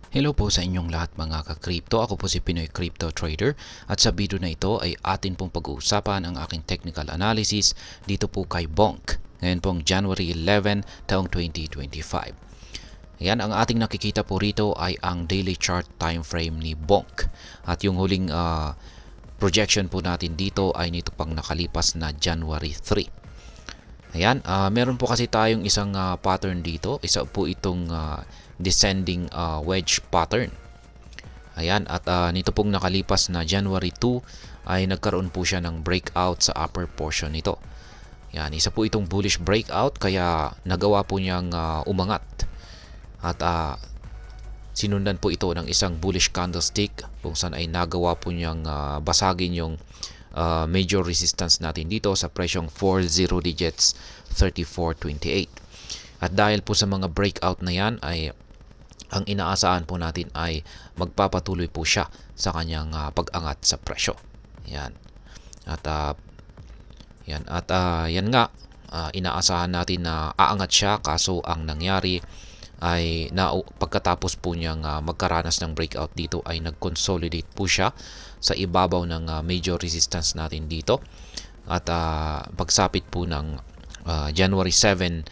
Hello po sa inyong lahat mga ka-crypto. Ako po si Pinoy Crypto Trader at sa video na ito ay atin pong pag-uusapan ang aking technical analysis dito po kay Bonk. Ngayon pong January 11 taong 2025. Ayan, ang ating nakikita po rito ay ang daily chart time frame ni Bonk. At yung huling projection po natin dito ay nito pang nakalipas na January 3. Ayan, meron po kasi tayong isang pattern dito. Isa po itong descending wedge pattern. Ayan, at nito pong nakalipas na January 2 ay nagkaroon po siya ng breakout sa upper portion nito. Ayan, isa po itong bullish breakout kaya nagawa po niyang umangat. At sinundan po ito ng isang bullish candlestick kung saan ay nagawa po niyang basagin yung major resistance natin dito sa presyong 40 digits 34.28. At dahil po sa mga breakout na yan ay ang inaasahan po natin ay magpapatuloy po siya sa kanyang pag-angat sa presyo. Yan. At yan nga, inaasahan natin na aangat siya kaso ang nangyari ay pagkatapos po niyang magkaranas ng breakout dito ay nag-consolidate po siya sa ibabaw ng major resistance natin dito. At pagsapit po ng January 7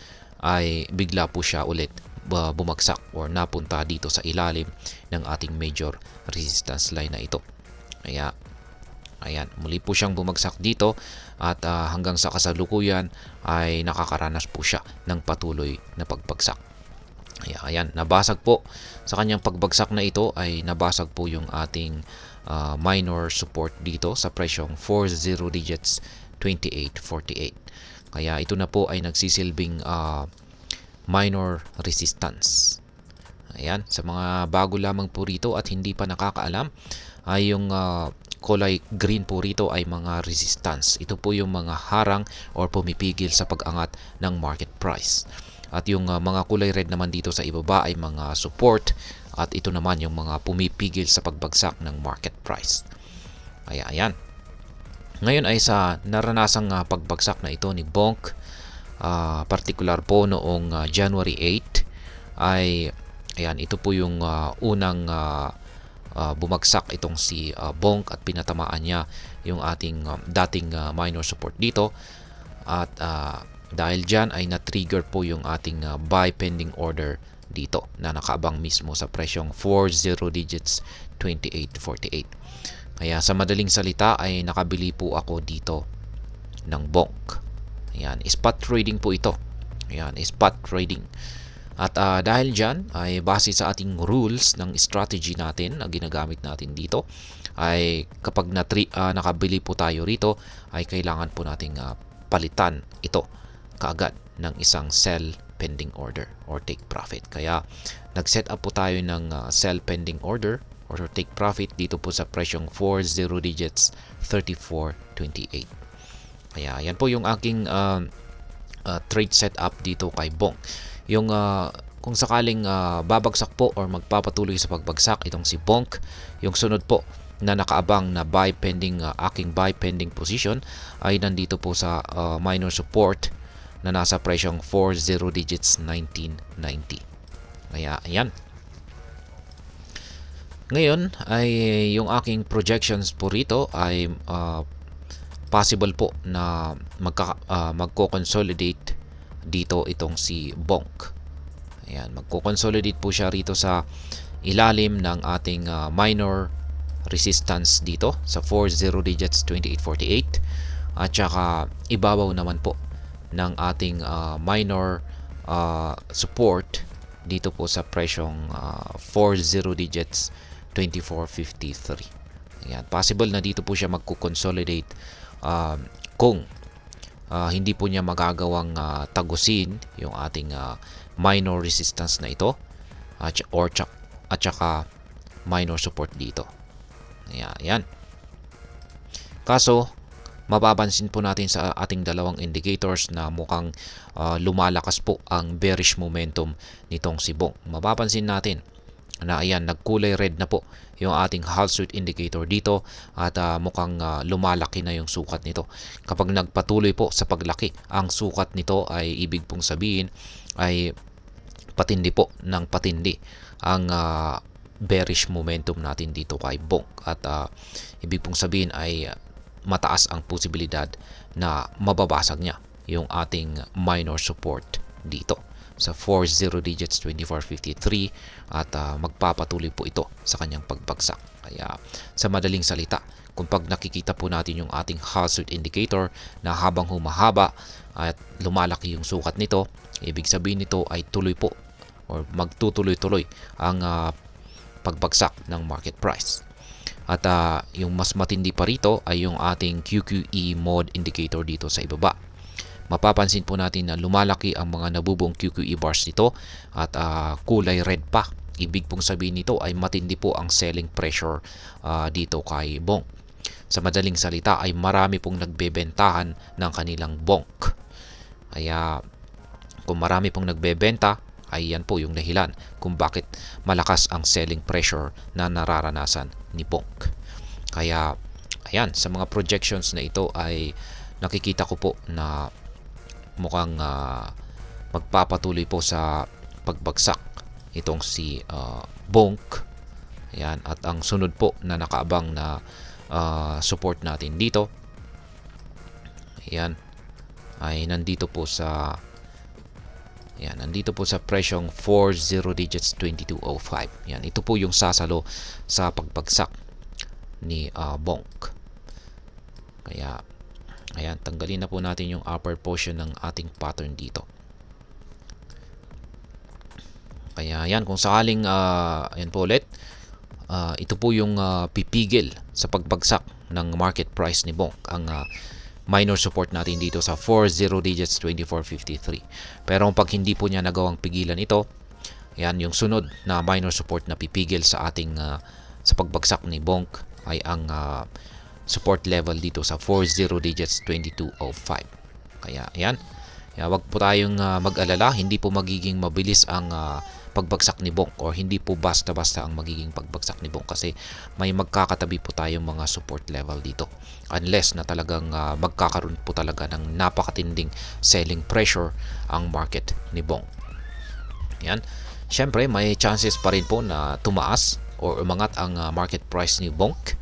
ay bigla po siya ulit bumagsak or napunta dito sa ilalim ng ating major resistance line na ito. Kaya ayan, muli po siyang bumagsak dito at hanggang sa kasalukuyan ay nakakaranas po siya ng patuloy na pagbagsak. Ayan, nabasag po sa kanyang pagbagsak na ito ay nabasag po yung ating minor support dito sa presyong 40 digits 28.48. Kaya ito na po ay nagsisilbing minor resistance. Ayan, sa mga bago lamang po rito at hindi pa nakakaalam ay yung kulay green po rito ay mga resistance. Ito po yung mga harang or pumipigil sa pag-angat ng market price. At yung mga kulay red naman dito sa ibaba ay mga support at ito naman yung mga pumipigil sa pagbagsak ng market price. Ayan. Ngayon ay sa naranasang pagbagsak na ito ni Bonk, particular po noong January 8 ay ayan, ito po yung unang bumagsak itong si Bonk at pinatamaan niya yung ating dating minor support dito. At dahil dyan ay na-trigger po yung ating buy pending order dito na nakaabang mismo sa presyong 40 digits 28.48. Kaya sa madaling salita ay nakabili po ako dito ng Bonk. Ayan, spot trading po ito. Ayan, spot trading. At dahil dyan ay base sa ating rules ng strategy natin na ginagamit natin dito ay kapag nakabili po tayo rito ay kailangan po nating palitan ito kaagad ng isang sell pending order or take profit. Kaya nag-set up po tayo ng sell pending order or take profit dito po sa presyong 40 digits 34.28. Kaya yan po yung aking trade setup dito kay Bonk. Yung kung sakaling babagsak po or magpapatuloy sa pagbagsak itong si Bonk, yung sunod po na nakaabang na buy pending aking buy pending position ay nandito po sa minor support na nasa presyong 40 digits 1990. Kaya ayan. Ngayon ay yung aking projections po rito ay possible po na magko-consolidate dito itong si Bonk. Ayan, magko-consolidate po siya rito sa ilalim ng ating minor resistance dito sa 40 digits 28.48 at saka ibabaw naman po ng ating minor support dito po sa presyong 40 digits 24.53. Ayan, possible na dito po siya magko-consolidate kung hindi po niya magagawang tagusin yung ating minor resistance na ito at saka minor support dito. Ayan. Kaso mapapansin po natin sa ating dalawang indicators na mukhang lumalakas po ang bearish momentum nitong si Bonk. Mapapansin natin na ayan, nagkulay red na po yung ating Halswert indicator dito at mukhang lumalaki na yung sukat nito. Kapag nagpatuloy po sa paglaki ang sukat nito ay ibig pong sabihin ay patindi po ng patindi ang bearish momentum natin dito kay Bonk. At ibig pong sabihin ay mataas ang posibilidad na mababasag niya yung ating minor support dito sa 40 digits 2453 at magpapatuloy po ito sa kanyang pagbagsak. Kaya sa madaling salita, kung pag nakikita po natin yung ating hazard indicator na habang humahaba at lumalaki yung sukat nito, ibig sabihin nito ay tuloy po or magtutuloy-tuloy ang pagbagsak ng market price. At yung mas matindi pa rito ay yung ating QQE mode indicator dito sa ibaba. Mapapansin po natin na lumalaki ang mga nabubuong QQE bars nito at kulay red pa. Ibig pong sabihin nito ay matindi po ang selling pressure dito kay Bonk. Sa madaling salita ay marami pong nagbebentahan ng kanilang Bonk. Kaya kung marami pong nagbebenta, ay yan po yung dahilan kung bakit malakas ang selling pressure na nararanasan ni Bonk. Kaya ayan, sa mga projections na ito ay nakikita ko po na mukhang magpapatuloy po sa pagbagsak itong si Bonk. Ayan, at ang sunod po na nakaabang na support natin dito, ayan, ay nandito po sa presyong 40 digits 2205. Yan, ito po yung sasalo sa pagbagsak ni Bonk. Kaya ayan, tanggalin na po natin yung upper portion ng ating pattern dito. Kaya ayan, kung sakaling ayan po ulit, ito po yung pipigil sa pagbagsak ng market price ni Bonk. Ang minor support natin dito sa 40 digits 2453. Pero pag hindi po niya nagawang pigilan ito, yan yung sunod na minor support na pipigil sa ating sa pagbagsak ni Bonk ay ang support level dito sa 40 digits 2205. Kaya ayan, wag po tayong mag-alala, hindi po magiging mabilis ang pagbagsak ni Bonk or hindi po basta-basta ang magiging pagbagsak ni Bonk kasi may magkakatabi po tayong mga support level dito. Unless na talagang magkakaroon po talaga ng napakatinding selling pressure ang market ni Bonk. Yan. Siyempre, may chances pa rin po na tumaas or umangat ang market price ni Bonk.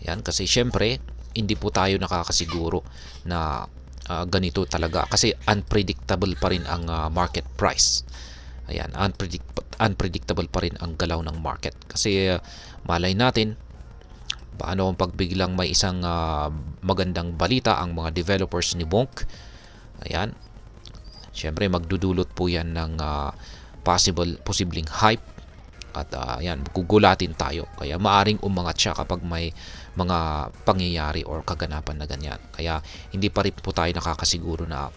Yan, kasi siyempre, hindi po tayo nakakasiguro na ganito talaga kasi unpredictable pa rin ang market price. Ayan, unpredictable pa rin ang galaw ng market. Kasi malay natin, paano kung pagbiglang may isang magandang balita ang mga developers ni Bonk. Ayan, siyempre magdudulot po yan ng posibleng hype. At ayan, gugulatin tayo. Kaya maaring umangat siya kapag may mga pangyayari or kaganapan na ganyan. Kaya hindi pa rin po tayo nakakasiguro na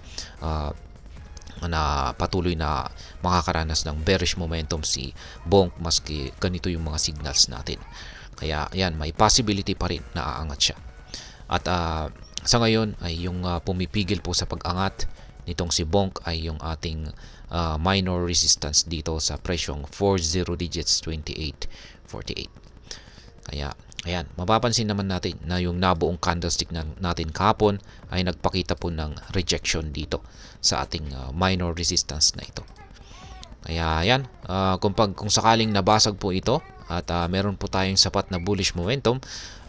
patuloy na makakaranas ng bearish momentum si Bonk maski ganito yung mga signals natin. Kaya ayan, may possibility pa rin na aangat siya. At sa ngayon ay yung pumipigil po sa pag-angat nitong si Bonk ay yung ating minor resistance dito sa presyong 40 digits 2848. Kaya ayan, mapapansin naman natin na yung nabuong candlestick natin kahapon ay nagpakita po ng rejection dito sa ating minor resistance na ito. Kaya ayan, kung sakaling nabasag po ito at meron po tayong sapat na bullish momentum,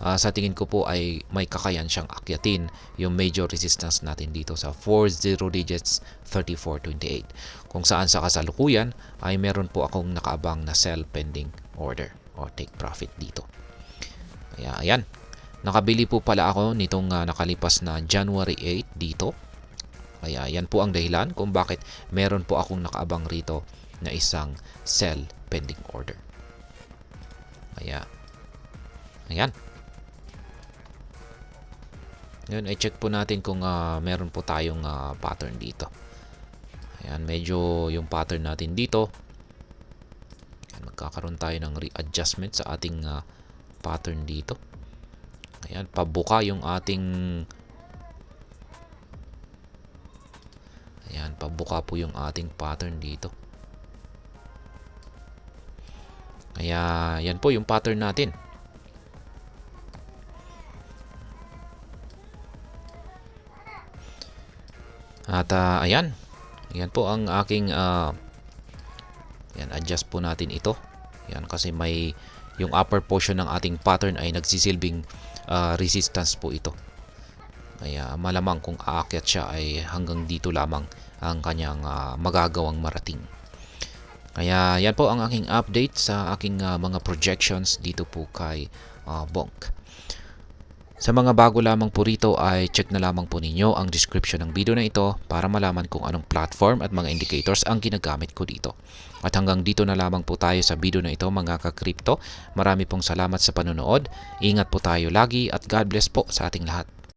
sa tingin ko po ay may kakayan siyang akyatin yung major resistance natin dito sa 40 digits 3428. Kung saan sa kasalukuyan ay meron po akong nakaabang na sell pending order or take profit dito. Kaya ayan, nakabili po pala ako nitong nakalipas na January 8 dito. Kaya yan po ang dahilan kung bakit meron po akong nakaabang rito na isang sell pending order. Kaya ayan. Ngayon, i-check po natin kung meron po tayong pattern dito. Ayan, medyo yung pattern natin dito. Ayan, magkakaroon tayo ng readjustment sa ating pattern dito. Ayan, pabuka yung ating pabuka po yung ating pattern dito. Kaya yan po yung pattern natin. At ayan. Yan po ang aking adjust po natin ito. Yan, kasi may yung upper portion ng ating pattern ay nagsisilbing resistance po ito. Kaya malamang kung aakyat siya ay hanggang dito lamang ang kanyang magagawang marating. Kaya yan po ang aking update sa aking mga projections dito po kay Bonk. Sa mga bago lamang po rito ay check na lamang po ninyo ang description ng video na ito para malaman kung anong platform at mga indicators ang ginagamit ko dito. At hanggang dito na lamang po tayo sa video na ito mga ka-crypto. Marami pong salamat sa panonood. Ingat po tayo lagi at God bless po sa ating lahat.